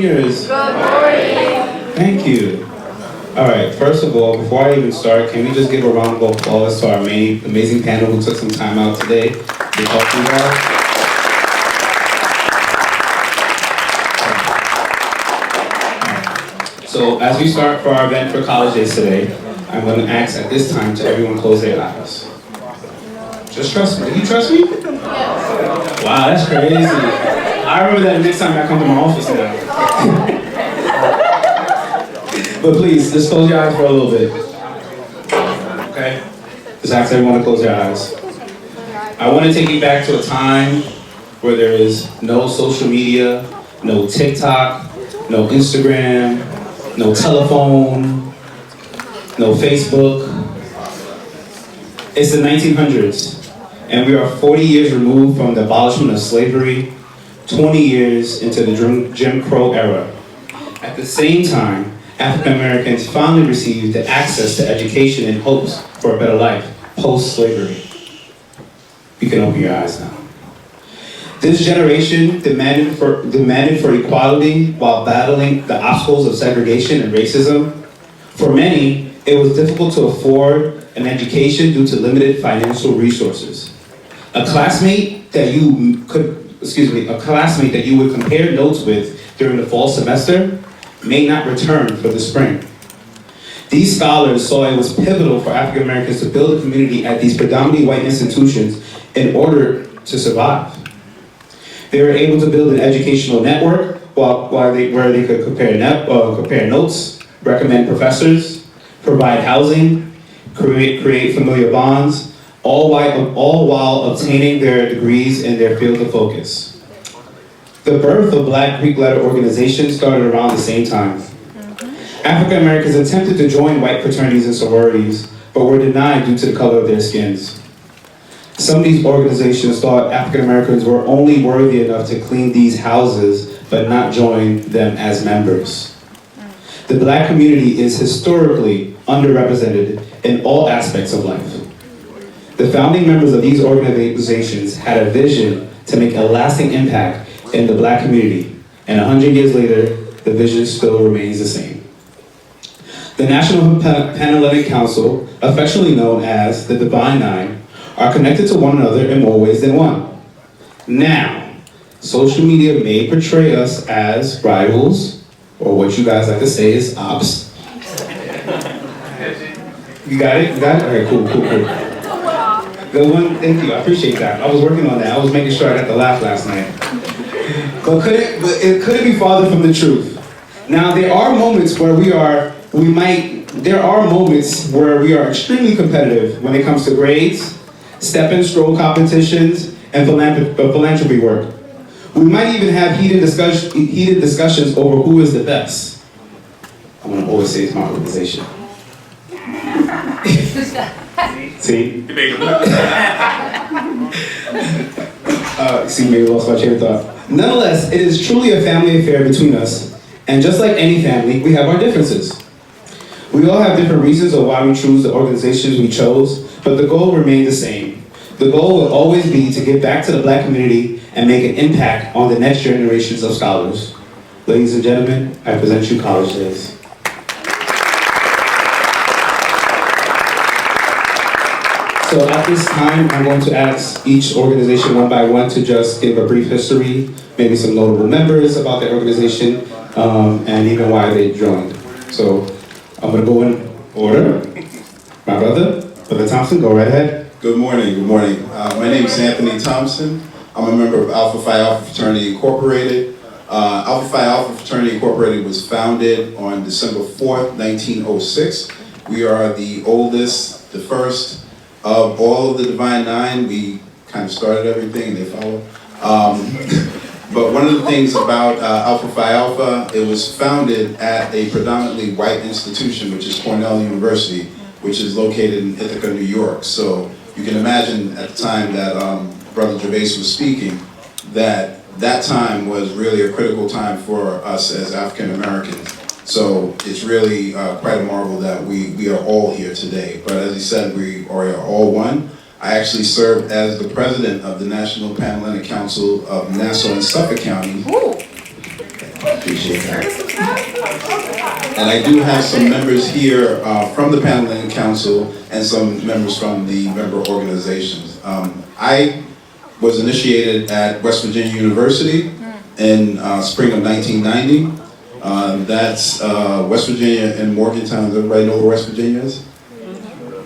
juniors. Good morning. Thank you. All right, first of all, before I even start, can we just give a round of applause to our amazing panel who took some time out today to talk to you guys? So as we start for our event for College Days today, I'm going to ask at this time to everyone close their eyes. Just trust me. Do you trust me? Yes. Wow, that's crazy. I remember that next time I come to my office now. But please, just close your eyes for a little bit. Okay? Just ask everyone to close their eyes. I want to take you back to a time where there is no social media, no TikTok, no Instagram, no telephone, no Facebook. It's the 1900s, and we are 40 years removed from the abolishment of slavery, 20 years into the Jim Crow era. At the same time, African Americans finally received the access to education and hopes for a better life post-slavery. You can open your eyes now. This generation demanded for equality while battling the obstacles of segregation and racism. For many, it was difficult to afford an education due to limited financial resources. A classmate that you would compare notes with during the fall semester may not return for the spring. These scholars saw it was pivotal for African Americans to build a community at these predominantly white institutions in order to survive. They were able to build an educational network where they could compare notes, recommend professors, provide housing, create familiar bonds, all while obtaining their degrees in their field of focus. The birth of Black Greek letter organizations started around the same time. African Americans attempted to join white fraternities and sororities, but were denied due to the color of their skins. Some of these organizations thought African Americans were only worthy enough to clean these houses, but not join them as members. The Black community is historically underrepresented in all aspects of life. The founding members of these organizations had a vision to make a lasting impact in the Black community, and 100 years later, the vision still remains the same. The National Panhellenic Council, affectionately known as the Divine Nine, are connected to one another in more ways than one. Now, social media may portray us as rivals, or what you guys like to say is ops. You got it? You got it? All right, cool. Good one, thank you, I appreciate that. I was working on that. I was making sure I got the laugh last night. But it couldn't be farther from the truth. Now, there are moments where we are extremely competitive when it comes to grades, step and stroll competitions, and philanthropy work. We might even have heated discussions over who is the best. I'm gonna always say it's my organization. See? See, maybe lost my train of thought. Nonetheless, it is truly a family affair between us, and just like any family, we have our differences. We all have different reasons of why we choose the organizations we chose, but the goal remains the same. The goal will always be to give back to the Black community and make an impact on the next generations of scholars. Ladies and gentlemen, I present you College Days. So at this time, I'm going to ask each organization one by one to just give a brief history, maybe some notable members about their organization, and even why they joined. So I'm going to go in order. My Brother Thompson, go right ahead. Good morning. My name is Anthony Thompson. I'm a member of Alpha Phi Alpha Fraternity Incorporated. Alpha Phi Alpha Fraternity Incorporated was founded on December 4th, 1906. We are the oldest, the first of all of the Divine Nine. We kind of started everything and they followed. But one of the things about Alpha Phi Alpha, it was founded at a predominantly white institution, which is Cornell University, which is located in Ithaca, New York. So you can imagine at the time that Brother Gervias was speaking, that time was really a critical time for us as African Americans. So it's really quite a marvel that we are all here today. But as he said, we are all one. I actually served as the president of the National Panhellenic Council of Nassau and Suffolk County. Appreciate that. And I do have some members here from the panel and council and some members from the member organizations. I was initiated at West Virginia University in spring of 1990. That's West Virginia and Morgantown. Does everybody know where West Virginia is?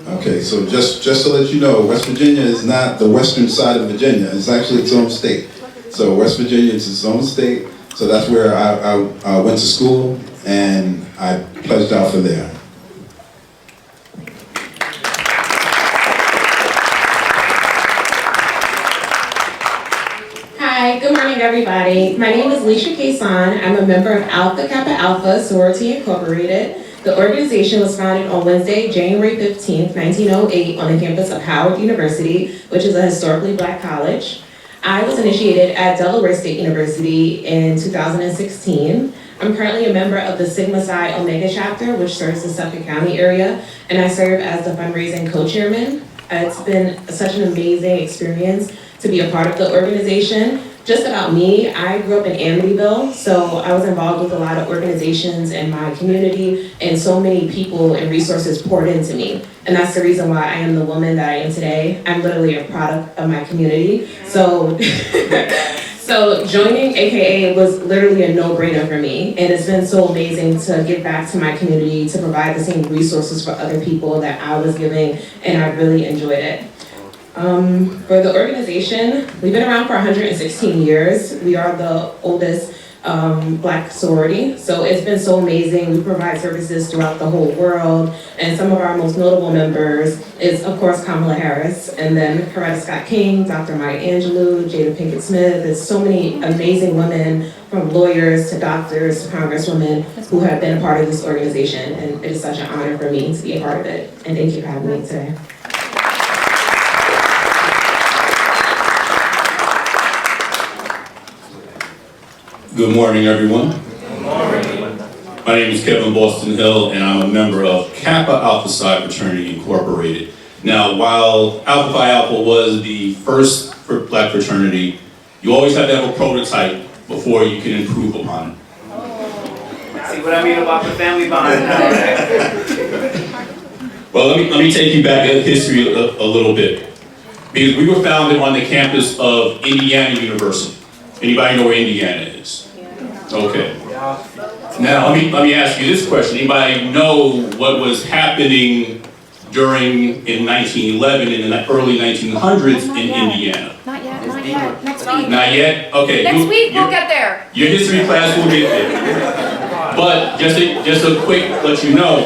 Okay, so just to let you know, West Virginia is not the western side of Virginia. It's actually its own state. So West Virginia is its own state. So that's where I went to school, and I pledged out for there. Hi, good morning, everybody. My name is Leisha Kason. I'm a member of Alpha Kappa Alpha Sorority Incorporated. The organization was founded on Wednesday, January 15th, 1908 on the campus of Howard University, which is a historically black college. I was initiated at Delaware State University in 2016. I'm currently a member of the Sigma Psi Omega chapter, which serves the Suffolk County area, and I serve as the fundraising co-chairman. It's been such an amazing experience to be a part of the organization. Just about me, I grew up in Amityville, so I was involved with a lot of organizations in my community, and so many people and resources poured into me. And that's the reason why I am the woman that I am today. I'm literally a product of my community. So, so joining AKA was literally a no-brainer for me. And it's been so amazing to give back to my community, to provide the same resources for other people that I was giving, and I really enjoyed it. For the organization, we've been around for 116 years. We are the oldest black sorority, so it's been so amazing. We provide services throughout the whole world, and some of our most notable members is, of course, Kamala Harris, and then Coretta Scott King, Dr. Maya Angelou, Jada Pinkett Smith. There's so many amazing women, from lawyers to doctors to congresswomen, who have been a part of this organization, and it is such an honor for me to be a part of it. And thank you for having me today. Good morning, everyone. Good morning. My name is Kevin Boston Hill, and I'm a member of Kappa Alpha Psi Fraternity Incorporated. Now, while Alpha Phi Alpha was the first black fraternity, you always have to have a prototype before you can improve upon it. See what I mean about the family bond now, right? Well, let me take you back in history a little bit. Because we were founded on the campus of Indiana University. Anybody know where Indiana is? Okay. Now, let me ask you this question. Anybody know what was happening in 1911 in the early 1900s in Indiana? Not yet. Next week. Not yet? Okay. Next week we'll get there. Your history class will get there. But just a quick let you know,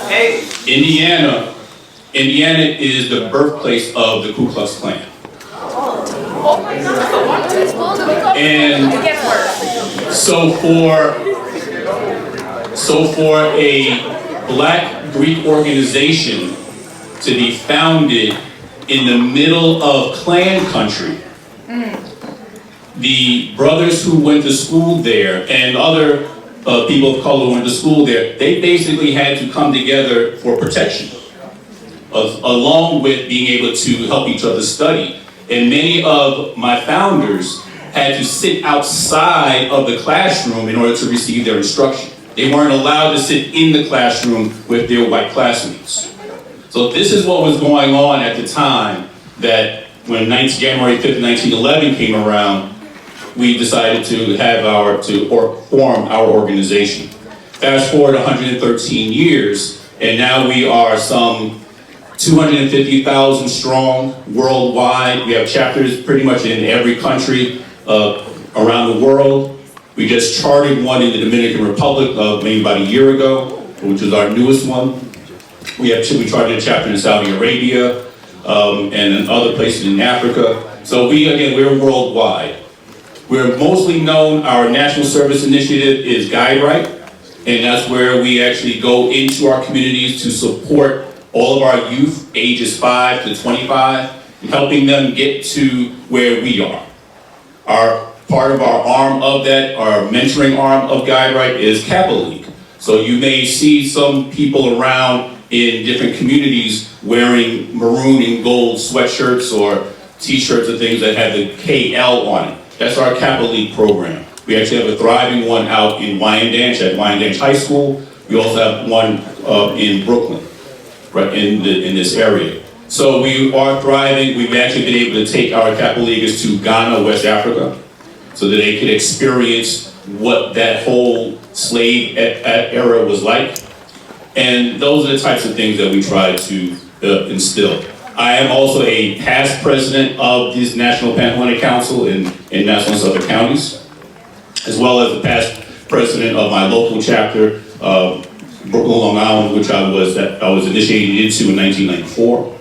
Hey, Indiana is the birthplace of the Ku Klux Klan. Oh my God. What school do we go to? And It gets worse. so for a black Greek organization to be founded in the middle of Klan country, the brothers who went to school there and other people of color who went to school there, they basically had to come together for protection, along with being able to help each other study. And many of my founders had to sit outside of the classroom in order to receive their instruction. They weren't allowed to sit in the classroom with their white classmates. So this is what was going on at the time that when January 5th, 1911 came around, we decided to form our organization. Fast forward 113 years, and now we are some 250,000 strong worldwide. We have chapters pretty much in every country around the world. We just chartered one in the Dominican Republic maybe about a year ago, which is our newest one. We chartered a chapter in Saudi Arabia and in other places in Africa. So we're worldwide. We're mostly known, our national service initiative is Guide Right, and that's where we actually go into our communities to support all of our youth, ages 5 to 25, and helping them get to where we are. Part of our arm of that, our mentoring arm of Guide Right is Kappa League. So you may see some people around in different communities wearing maroon and gold sweatshirts or t-shirts or things that have the KL on it. That's our Kappa League program. We actually have a thriving one out in Wyandanch at Wyandanch High School. We also have one in Brooklyn, right in this area. So we are thriving. We've actually been able to take our Kappa Leaguers to Ghana, West Africa, so that they could experience what that whole slave era was like. And those are the types of things that we try to instill. I am also a past president of this National Panhellenic Council in Nassau and Suffolk counties, as well as the past president of my local chapter, Brooklyn, Long Island, which I was initiated into in 1994.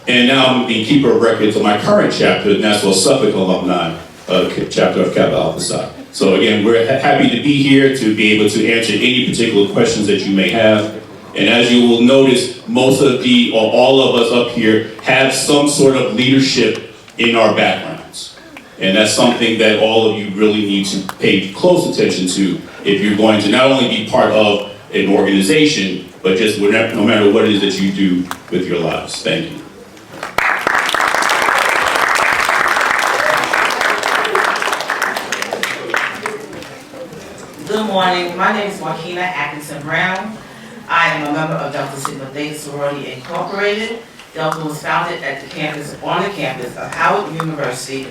And now I'm the keeper of records of my current chapter, Nassau Suffolk alumni, chapter of Kappa Alpha Psi. So again, we're happy to be here to be able to answer any particular questions that you may have. And as you will notice, most of or all of us up here have some sort of leadership in our backgrounds. And that's something that all of you really need to pay close attention to if you're going to not only be part of an organization, but just no matter what it is that you do with your lives. Thank you. Good morning. My name is Joaquina Atkinson Brown. I am a member of Delta Sigma Theta Sorority Incorporated. Delta was founded on the campus of Howard University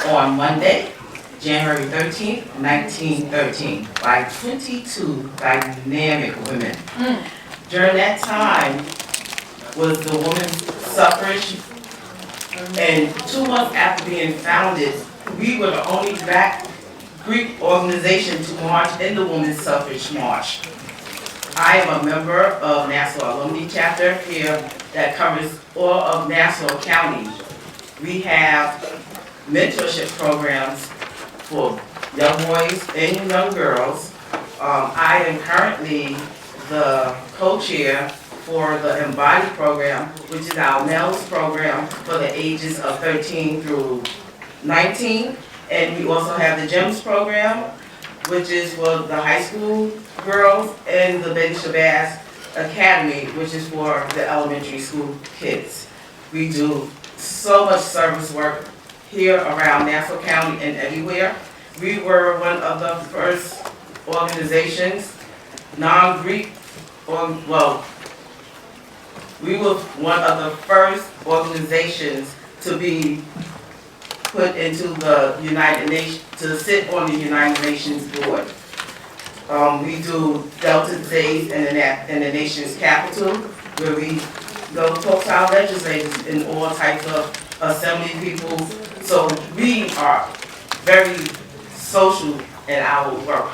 on Monday, January 13th, 1913, by 22 dynamic women. During that time was the women's suffrage, and 2 months after being founded, we were the only Black Greek organization to march in the Women's Suffrage March. I am a member of Nassau Alumni Chapter here that covers all of Nassau County. We have mentorship programs for young boys and young girls. I am currently the co-chair for the Embody program, which is our males program for the ages of 13 through 19. And we also have the GEMS program, which is for the high school girls, and the Ben Shabazz Academy, which is for the elementary school kids. We do so much service work here around Nassau County and everywhere. We were one of the first organizations, non-Greek, we were one of the first organizations to be put into the United Nations, to sit on the United Nations board. We do Delta Days in the nation's capital, where we go talk to our legislators and all types of assembly people. So we are very social in our work.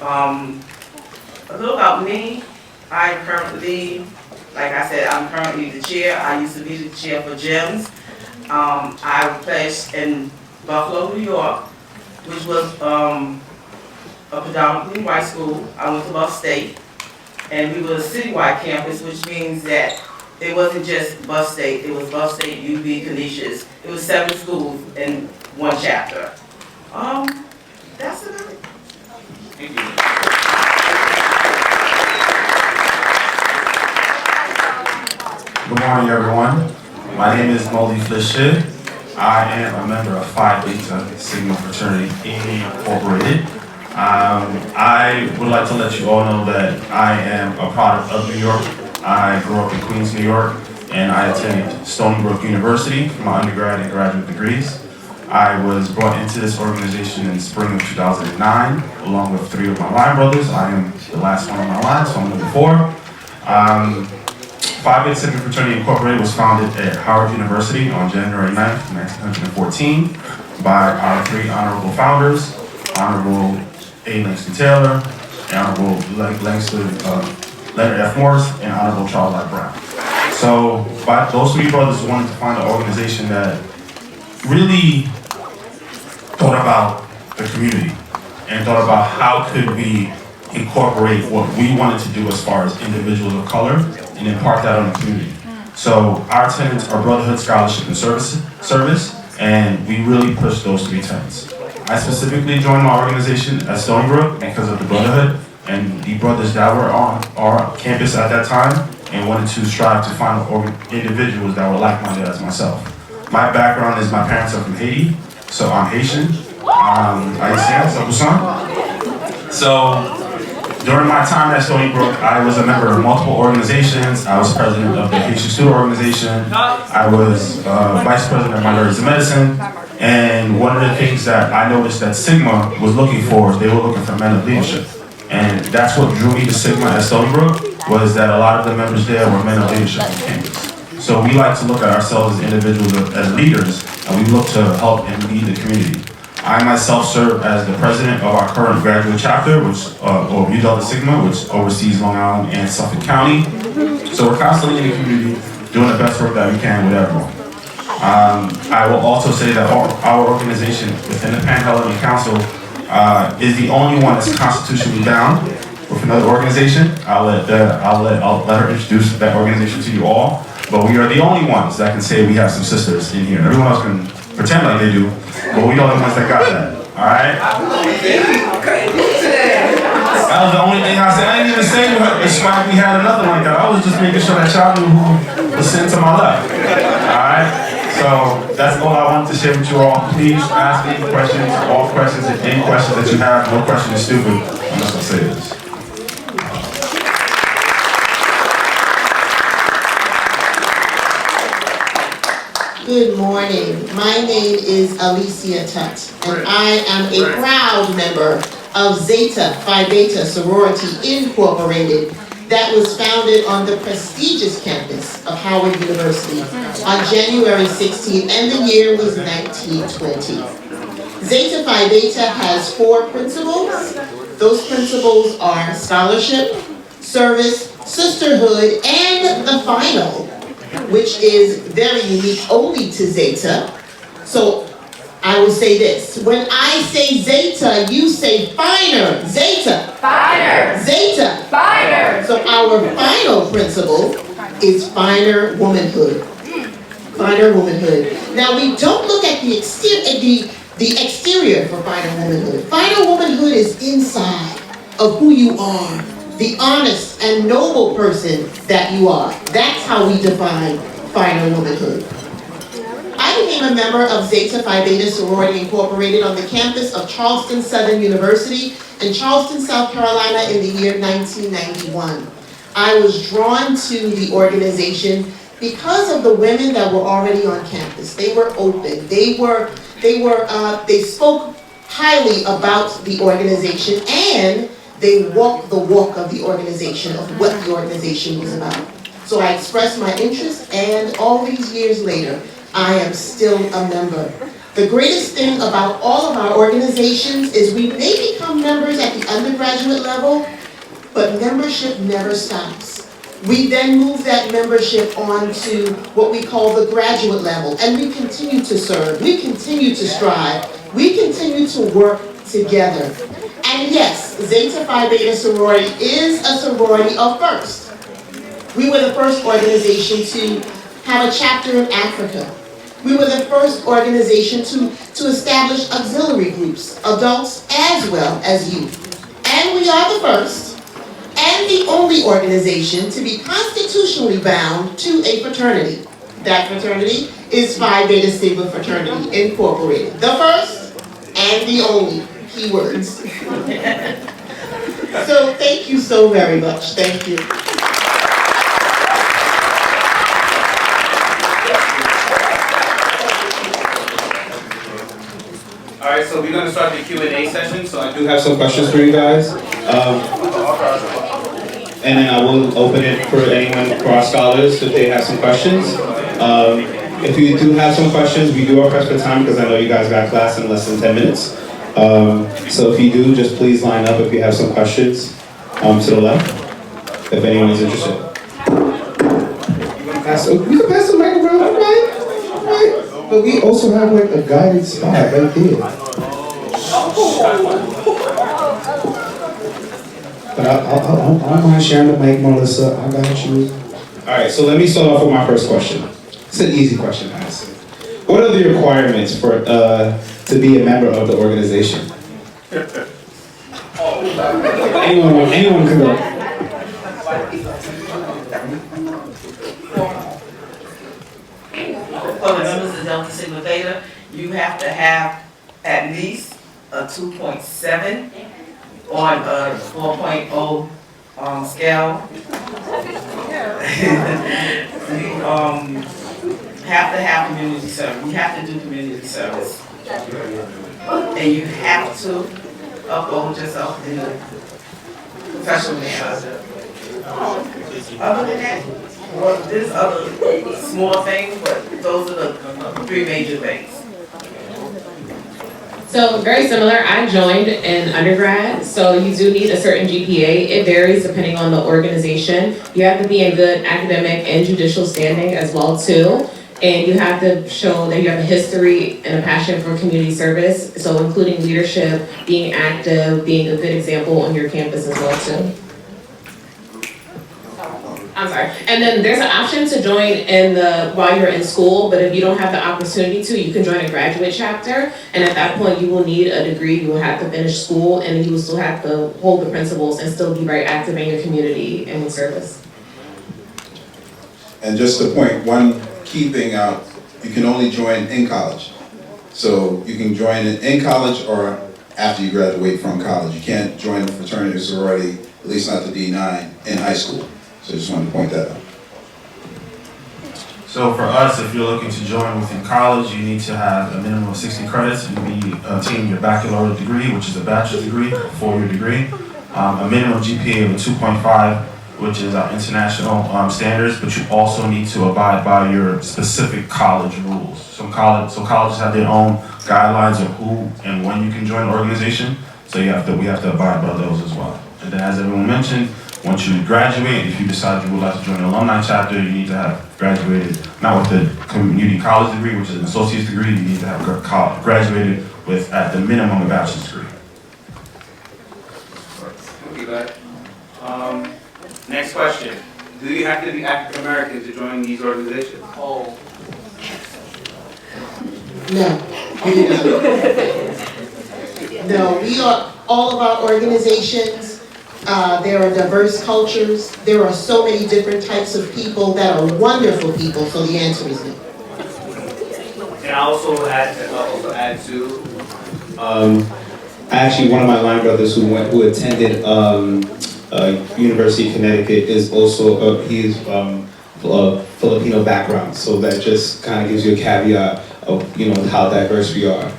A little about me. I'm currently, like I said, I'm currently the chair. I used to be the chair for GEMS. I pledged in Buffalo, New York, which was a predominantly white school. I went to Buff State, and we were a citywide campus, which means that it wasn't just Buff State. It was Buff State, UB, Canisius. It was 7 schools in one chapter. That's about it. Thank you. Good morning, everyone. My name is Molly Flisher. I am a member of Phi Beta Sigma Fraternity Incorporated. I would like to let you all know that I am a product of New York. I grew up in Queens, New York, and I attended Stony Brook University for my undergrad and graduate degrees. I was brought into this organization in the spring of 2009, along with 3 of my line brothers. I am the last one on my line, so I'm number 4. Phi Beta Sigma Fraternity Incorporated was founded at Howard University on January 9th, 1914 by our 3 honorable founders, Honorable A. Langston Taylor, Honorable Leonard F. Morris, and Honorable Charles I. Brown. So those 3 brothers wanted to find an organization that really thought about the community and thought about how could we incorporate what we wanted to do as far as individuals of color and impart that on the community. So our tenets are brotherhood, scholarship, and service, and we really push those 3 tenets. I specifically joined my organization at Stony Brook because of the brotherhood and the brothers that were on our campus at that time, and wanted to strive to find individuals that were like-minded as myself. My background is my parents are from Haiti, so I'm Haitian. So, during my time at Stony Brook, I was a member of multiple organizations. I was president of the Haitian Student Organization. I was vice president of Minorities in Medicine. And one of the things that I noticed that Sigma was looking for, they were looking for men of leadership. And that's what drew me to Sigma at Stony Brook, was that a lot of the members there were men of leadership on campus. So we like to look at ourselves as individuals, as leaders, and we look to help and lead the community. I myself serve as the president of our current graduate chapter, or U Delta Sigma, which oversees Long Island and Suffolk County. So we're constantly in the community, doing the best work that we can with everyone. I will also say that our organization within the Pan-Hellenic Council is the only one that's constitutionally bound with another organization. I'll let her introduce that organization to you all. But we are the only ones that can say we have some sisters in here. Everyone else can pretend like they do, but we are the ones that got that. All right? That was the only thing I said. I didn't even say we had another like that. I was just making sure that y'all knew who was sitting to my left. All right? So that's all I wanted to share with you all. Please ask any questions, all questions, and any questions that you have. No question is stupid. I'm just gonna say this. Good morning. My name is Alicia Tutt, and I am a proud member of Zeta Phi Beta Sorority Incorporated that was founded on the prestigious campus of Howard University on January 16th, and the year was 1920. Zeta Phi Beta has 4 principles. Those principles are scholarship, service, sisterhood, and the final, which is very unique only to Zeta. So I will say this. When I say Zeta, you say finer. Zeta. Finer. Zeta. Finer. So our final principle is finer womanhood. Finer womanhood. Now we don't look at the exterior for finer womanhood. Finer womanhood is inside of who you are. The honest and noble person that you are. That's how we define finer womanhood. I became a member of Zeta Phi Beta Sorority Incorporated on the campus of Charleston Southern University in Charleston, South Carolina in the year 1991. I was drawn to the organization because of the women that were already on campus. They were open. They spoke highly about the organization, and they walked the walk of the organization, of what the organization was about. So I expressed my interest, and all these years later, I am still a member. The greatest thing about all of our organizations is we may become members at the undergraduate level, but membership never stops. We then move that membership on to what we call the graduate level, and we continue to serve, we continue to strive, we continue to work together. And yes, Zeta Phi Beta Sorority is a sorority of first. We were the first organization to have a chapter in Africa. We were the first organization to establish auxiliary groups, adults as well as youth. And we are the first and the only organization to be constitutionally bound to a fraternity. That fraternity is Phi Beta Sigma Fraternity Incorporated. The first and the only. Keywords. So thank you so very much. Thank you. All right, so we're going to start the Q&A session. So I do have some questions for you guys. And then I will open it for anyone, for our scholars, if they have some questions. If you do have some questions, we do our press for time because I know you guys got class in less than 10 minutes. So if you do, just please line up if you have some questions to the left, if anyone is interested. We can pass the mic around, all right? But we also have like a guided spot right there. But I don't mind sharing the mic, Melissa. I got you. All right, so let me start off with my first question. It's an easy question to ask. What are the requirements for to be a member of the organization? Anyone can go. For the members of Delta Sigma Theta, you have to have at least a 2.7 on a 4.0 scale. We have to have community service. We have to do community service. And you have to uphold yourself in a professional manner. Other than that, well, there's other small things, but those are the three major things. So very similar, I joined in undergrad, so you do need a certain GPA. It varies depending on the organization. You have to be in good academic and judicial standing as well too. And you have to show that you have a history and a passion for community service, so including leadership, being active, being a good example on your campus as well too. I'm sorry. And then there's an option to join while you're in school, but if you don't have the opportunity to, you can join a graduate chapter. And at that point, you will need a degree. You will have to finish school, and you will still have to hold the principles and still be very active in your community and in service. And just to point one key thing out, you can only join in college. So you can join in college or after you graduate from college. You can't join a fraternity or sorority, at least not the D9, in high school. So I just wanted to point that out. So for us, if you're looking to join within college, you need to have a minimum of 60 credits and be obtaining your baccalaureate degree, which is a bachelor's degree, a 4-year degree. A minimum GPA of a 2.5, which is our international standards, but you also need to abide by your specific college rules. So colleges have their own guidelines of who and when you can join an organization. So we have to abide by those as well. And then, as everyone mentioned, once you graduate, if you decide you would like to join an alumni chapter, you need to have graduated, not with a community college degree, which is an associate's degree, you need to have graduated with, at the minimum, a bachelor's degree. Okay, good. Next question. Do you have to be African American to join these organizations? Oh. No, we don't. No, we are, all of our organizations, there are diverse cultures. There are so many different types of people that are wonderful people, so the answer is no. And I also add to, Actually, one of my line brothers who attended University of Connecticut is also he's Filipino background, so that just kind of gives you a caveat of how diverse we are.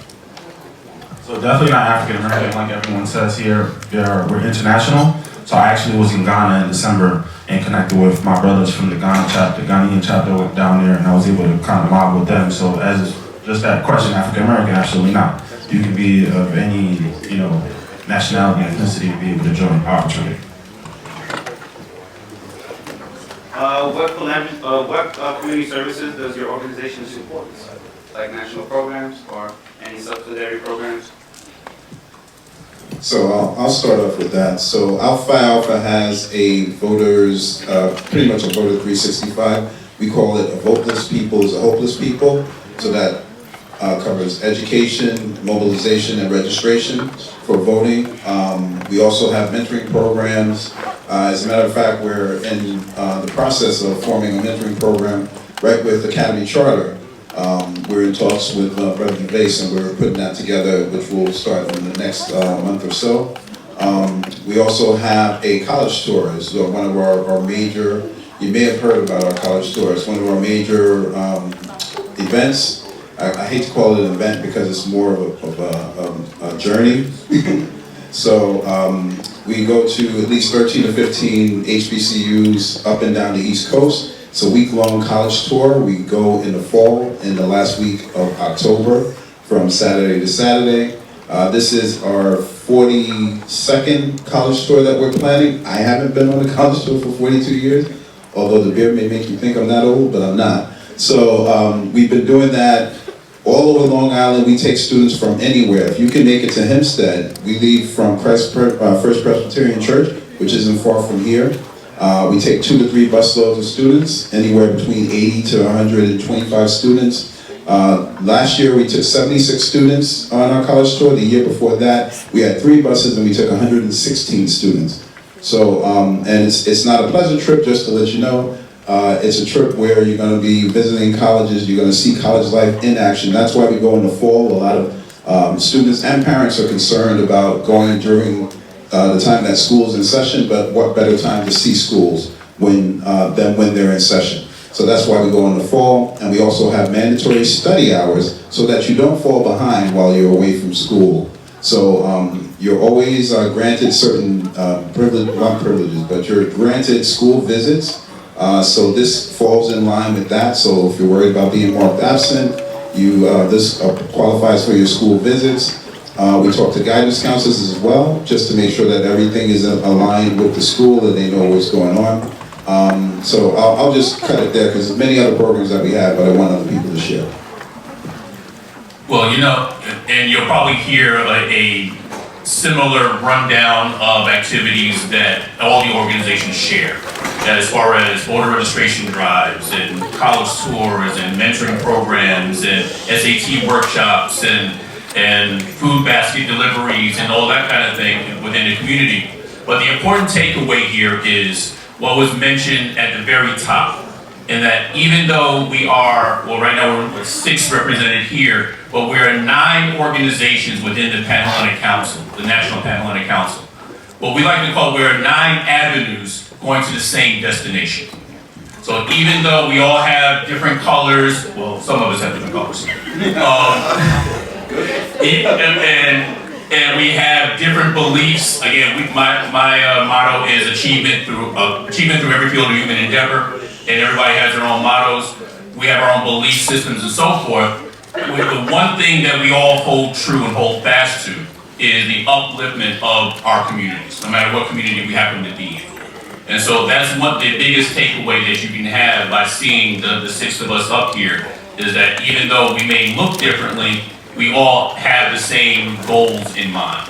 So definitely not African American, like everyone says here. We're international. So I actually was in Ghana in December and connected with my brothers from the Ghanaian chapter went down there, and I was able to kind of mob with them. So as just that question, African American, absolutely not. You can be of any nationality, ethnicity to be able to join our fraternity. What community services does your organization support? Like national programs or any subsidiary programs? So I'll start off with that. So Alpha Phi Alpha has a voters, pretty much a voter 365. We call it a voteless people is a hopeless people. So that covers education, mobilization, and registration for voting. We also have mentoring programs. As a matter of fact, we're in the process of forming a mentoring program right with Academy Charter. We're in talks with Brother Gervias, and we're putting that together, which will start in the next month or so. We also have a college tour. It's one of our major, you may have heard about our college tour. It's one of our major events. I hate to call it an event because it's more of a journey. So we go to at least 13 to 15 HBCUs up and down the East Coast. It's a week-long college tour. We go in the fall, in the last week of October, from Saturday to Saturday. This is our 42nd college tour that we're planning. I haven't been on a college tour for 42 years, although the beard may make you think I'm that old, but I'm not. So we've been doing that all over Long Island. We take students from anywhere. If you can make it to Hempstead, we leave from First Presbyterian Church, which isn't far from here. We take 2 to 3 busloads of students, anywhere between 80 to 125 students. Last year we took 76 students on our college tour. The year before that we had 3 buses and we took 116 students. So, and it's not a pleasant trip, just to let you know. It's a trip where you're going to be visiting colleges, you're going to see college life in action. That's why we go in the fall. A lot of Students and parents are concerned about going during the time that school's in session, but what better time to see schools than when they're in session. So that's why we go in the fall, and we also have mandatory study hours so that you don't fall behind while you're away from school. So you're always granted certain not privileges, but you're granted school visits. So this falls in line with that. So if you're worried about being marked absent, this qualifies for your school visits. We talk to guidance counselors as well, just to make sure that everything is aligned with the school and they know what's going on. So I'll just cut it there because there's many other programs that we have, but I want other people to share. Well, you know, and you'll probably hear a similar rundown of activities that all the organizations share. As far as voter registration drives and college tours and mentoring programs and SAT workshops and food basket deliveries and all that kind of thing within the community. But the important takeaway here is what was mentioned at the very top, in that even though we are, well, right now we're 6 represented here, but we're 9 organizations within the Panhellenic Council, the National Panhellenic Council. What we like to call, we're 9 avenues going to the same destination. So even though we all have different colors, well, some of us have different colors, and we have different beliefs. Again, my motto is achievement through every field of human endeavor, and everybody has their own mottos. We have our own belief systems and so forth. The one thing that we all hold true and hold fast to is the upliftment of our communities, no matter what community we happen to be in. And so that's the biggest takeaway that you can have by seeing the 6 of us up here, is that even though we may look differently, we all have the same goals in mind.